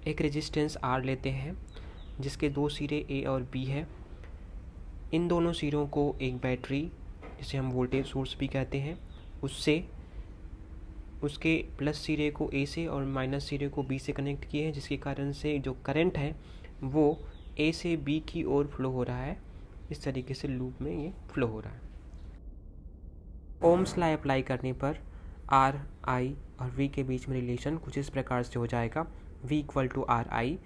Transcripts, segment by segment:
एक resistance R लेते हैं जिसके दो सिरे A और B है। इन दोनों सिरों को एक बैटरी, जिसे हम वोल्टेज सोर्स भी कहते हैं, उससे उसके प्लस सिरे को A से और माइनस सिरे को B से कनेक्ट किए हैं, जिसके कारण से जो करंट है वो A से B की ओर फ्लो हो रहा है। इस तरीके से लूप में ये फ्लो हो रहा है। ओम्स लॉ अप्लाई करने पर R, I और V के बीच में रिलेशन कुछ इस प्रकार से हो जाएगा, V equal to R I,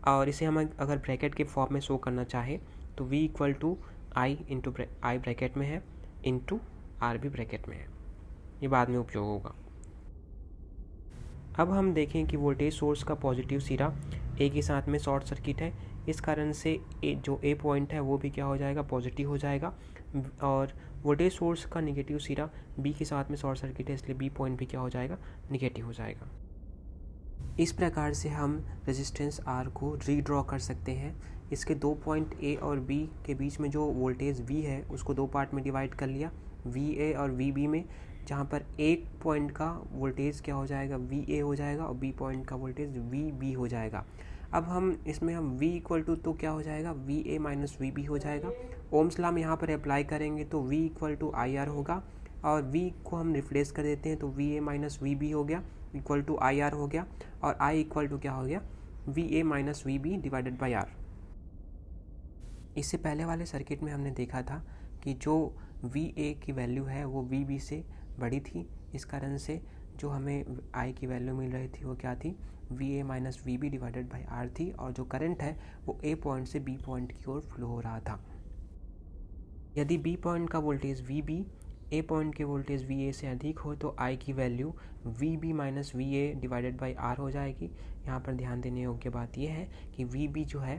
और इसे हम अगर ब्रैकेट के फॉर्म में शो करना चाहे तो V equal to I into I bracket में है इंटू आर भी ब्रैकेट में है। ये बाद में उपयोग होगा। अब हम देखें कि वोल्टेज सोर्स का पॉजिटिव सिरा ए के साथ में शॉर्ट सर्किट है, इस कारण से जो ए पॉइंट है वो भी क्या हो जाएगा, पॉजिटिव हो जाएगा, और वोल्टेज सोर्स का निगेटिव सिरा बी के साथ में शॉर्ट सर्किट है, इसलिए बी पॉइंट भी क्या हो जाएगा, निगेटिव हो जाएगा। इस प्रकार से हम रेजिस्टेंस आर को रीड्रॉ कर सकते हैं। इसके दो पॉइंट ए और बी के बीच में जो वोल्टेज वी है उसको दो पार्ट में डिवाइड कर लिया, वी ए और वी बी में, जहाँ पर एक पॉइंट का वोल्टेज क्या हो जाएगा, वी ए हो जाएगा, और बी पॉइंट का वोल्टेज वी बी हो जाएगा। अब हम इसमें हम v इक्वल टू तो क्या हो जाएगा, V A minus V B हो जाएगा। ओम्स लॉ में यहाँ पर अप्लाई करेंगे तो v equal to I R होगा, और v को हम रिप्लेस कर देते हैं तो V A minus V B हो गया इक्वल टू आई आर हो गया, और i इक्वल टू क्या हो गया, V A minus V B divided by R. इससे पहले वाले सर्किट में हमने देखा था कि जो वी ए की वैल्यू है वो वी बी से बड़ी थी, इस कारण से जो हमें i की वैल्यू मिल रही थी वो क्या थी, V A minus V B divided by R थी, और जो करंट है वो ए पॉइंट से बी पॉइंट की ओर फ्लो हो रहा था। यदि बी पॉइंट का voltage V B A point के वोल्टेज वी ए से अधिक हो तो आई की value V B minus V A divided by R हो जाएगी। यहाँ पर ध्यान देने योग्य बात यह है कि वी बी जो है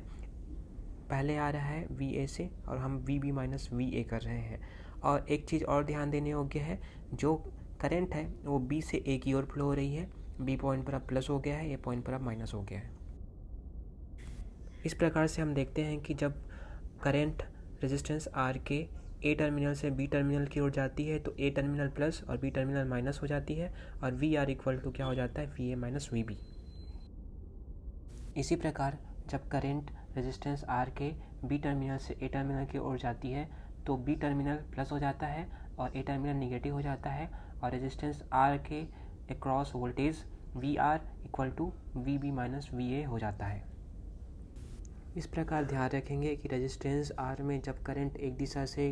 पहले आ रहा है वी ए से, और हम V B minus V A कर रहे हैं। और एक चीज़ और ध्यान देने योग्य है, जो करंट है वो बी से ए की ओर फ्लो हो रही है, बी पॉइंट पर अब प्लस हो गया है, ए पॉइंट पर अब माइनस हो गया है। इस प्रकार से हम देखते हैं कि जब करंट रेजिस्टेंस आर के ए टर्मिनल से बी टर्मिनल की ओर जाती है तो ए टर्मिनल प्लस और बी टर्मिनल माइनस हो जाती है, और वी आर इक्वल टू क्या हो जाता है, V A minus V B. इसी प्रकार जब करंट रेजिस्टेंस आर के बी टर्मिनल से ए टर्मिनल की ओर जाती है तो बी टर्मिनल प्लस हो जाता है और ए टर्मिनल निगेटिव हो जाता है, और रेजिस्टेंस आर के across voltage V R equal to V B minus V A हो जाता है। इस प्रकार ध्यान रखेंगे कि रेजिस्टेंस आर में जब करंट एक दिशा से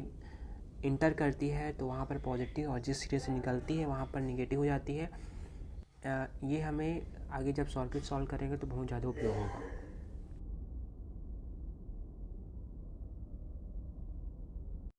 इंटर करती है तो वहाँ पर पॉजिटिव, और जिस सिरे से निकलती है वहाँ पर निगेटिव हो जाती है। ये हमें आगे जब सर्किट सॉल्व करेंगे तो बहुत ज़्यादा उपयोग होगा।